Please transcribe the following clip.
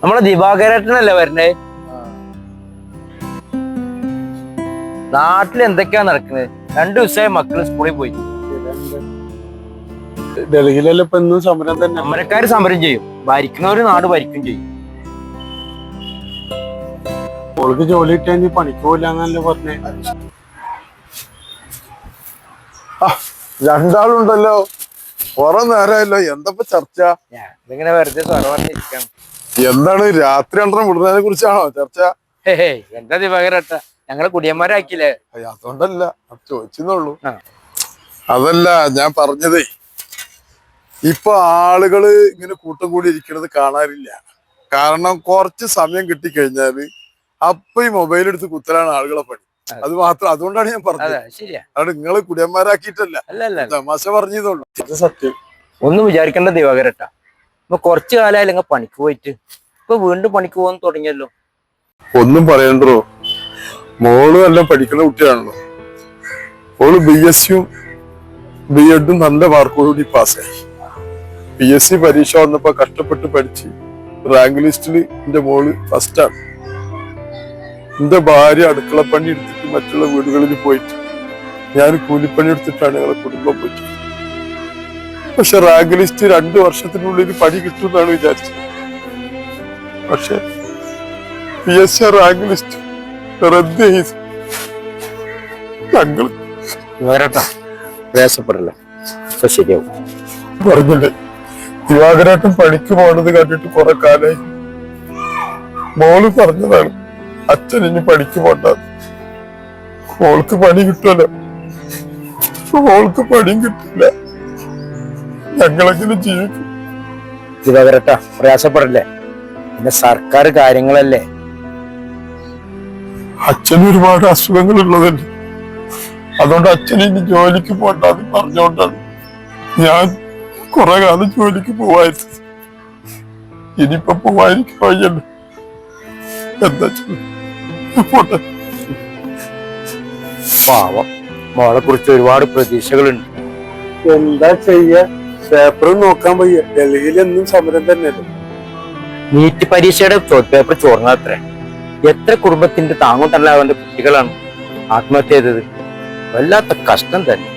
നമ്മളെ ദിവാകരേട്ടനല്ലേ വരണേ? നാട്ടിൽ എന്തൊക്കെയാ നടക്കുന്നത്? 2 ദിവസമായി മക്കള് സ്കൂളിൽ പോയി. ഡൽഹിയിലല്ലേ ഇപ്പൊ ഇന്നും സമരം തന്നെ. സമരക്കാര് സമരം ചെയ്യും, ഭരിക്കുന്നവര് നാട് ഭരിക്കും ചെയ്യും. ഓൾക്ക് ജോലി കിട്ടിയാൽ നീ പണിക്ക് പോയില്ലാന്നല്ലേ പറഞ്ഞേ. രണ്ടാളുണ്ടല്ലോ, കുറെ നേരമല്ലോ. എന്താ ചർച്ച? ഇതിങ്ങനെ വെറുതെ പറഞ്ഞിരിക്കണം. എന്താണ് രാത്രി 2 വിടുന്നതിനെ കുറിച്ചാണോ ചർച്ച? എന്താ ദിവാകരേട്ട, ഞങ്ങള് കുടിയന്മാരാക്കില്ലേ? അതുകൊണ്ടല്ല, ചോദിച്ചെന്നുള്ളൂ. അതല്ല ഞാൻ പറഞ്ഞതേ, ഇപ്പൊ ആളുകള് ഇങ്ങനെ കൂട്ടം കൂടി ഇരിക്കുന്നത് കാണാറില്ല. കാരണം കുറച്ച് സമയം കിട്ടിക്കഴിഞ്ഞാല് അപ്പൊ ഈ മൊബൈൽ എടുത്ത് കുത്തലാണ് ആളുകളെ പണി. അത് മാത്രം, അതുകൊണ്ടാണ് ഞാൻ പറഞ്ഞത്. അത് നിങ്ങള് കുടിയന്മാരാക്കിയിട്ടല്ല, തമാശ പറഞ്ഞതുള്ളൂ. അത് സത്യം. ഒന്നും വിചാരിക്കേണ്ട ദിവാകരേട്ട, ഇപ്പൊ കുറച്ചു കാലമായാലും നിങ്ങൾ പണിക്ക് പോയിട്ട് ഇപ്പൊ വീണ്ടും പണിക്ക് പോകാൻ തുടങ്ങിയല്ലോ. ഒന്നും പറയണ്ടോ, മോള് നല്ല പഠിക്കുന്ന കുട്ടിയാണല്ലോ. ഓള് BSc B.Ed നല്ല മാർക്കോടുകൂടി പാസ്സായി. PSC പരീക്ഷ വന്നപ്പോ കഷ്ടപ്പെട്ട് പഠിച്ച് റാങ്ക് ലിസ്റ്റില് എന്റെ മോള് ഫസ്റ്റാണ്. എന്റെ ഭാര്യ അടുക്കളപ്പണി എടുത്തിട്ട് മറ്റുള്ള വീടുകളിൽ പോയിട്ട്, ഞാൻ കൂലിപ്പണി എടുത്തിട്ടാണ് ഞങ്ങളെ കുടുംബം പോയിട്ട്. പക്ഷെ റാങ്ക് ലിസ്റ്റ് 2 വർഷത്തിനുള്ളിൽ പണി കിട്ടും എന്നാണ് വിചാരിച്ചത്. പക്ഷെ PSC റാങ്ക് ലിസ്റ്റ് റദ്ദ് ചെയ്ത് ഞങ്ങൾ പ്രയാസപ്പെടില്ല, ശരിയാവും. പറഞ്ഞില്ലേ, ദിവാകരേട്ടൻ പണിക്ക് പോണത് കണ്ടിട്ട് കുറെ കാലായി. മോള് പറഞ്ഞതാണ് അച്ഛൻ ഇനി പണിക്ക് പോണ്ട, മോൾക്ക് പണി കിട്ടുമല്ലോ. മോൾക്ക് പണിയും കിട്ടില്ല, ഞങ്ങളെങ്കിലും ജീവിക്കും. ദിവാകരേട്ട പ്രയാസപ്പെടല്ലേ, പിന്നെ സർക്കാർ കാര്യങ്ങളല്ലേ. അച്ഛന് ഒരുപാട് അസുഖങ്ങൾ ഉള്ളതല്ലേ, അതുകൊണ്ട് അച്ഛൻ ഇനി ജോലിക്ക് പോണ്ടെന്ന് പറഞ്ഞുകൊണ്ടാണ് ഞാൻ കുറെ കാലം ജോലിക്ക് പോവായിരുന്നു. ഇനിയിപ്പൊ പോവാതിരിക്കും വഴിയല്ലോ. എന്താ പോട്ടെ. പാവം, മോളെ കുറിച്ച് ഒരുപാട് പ്രതീക്ഷകളുണ്ട്. എന്താ ചെയ്യാ, പേപ്പറും നോക്കാൻ വയ്യ. ഡൽഹിയിൽ എന്നും സമരം തന്നെയല്ലേ. നീറ്റ് പരീക്ഷയുടെ ചോദ്യപേപ്പർ ചോർന്നത്രേ. എത്ര കുടുംബത്തിന്റെ താങ്ങും തള്ളാവേണ്ട കുട്ടികളാണ് ആത്മഹത്യ ചെയ്തത്. വല്ലാത്ത കഷ്ടം തന്നെ.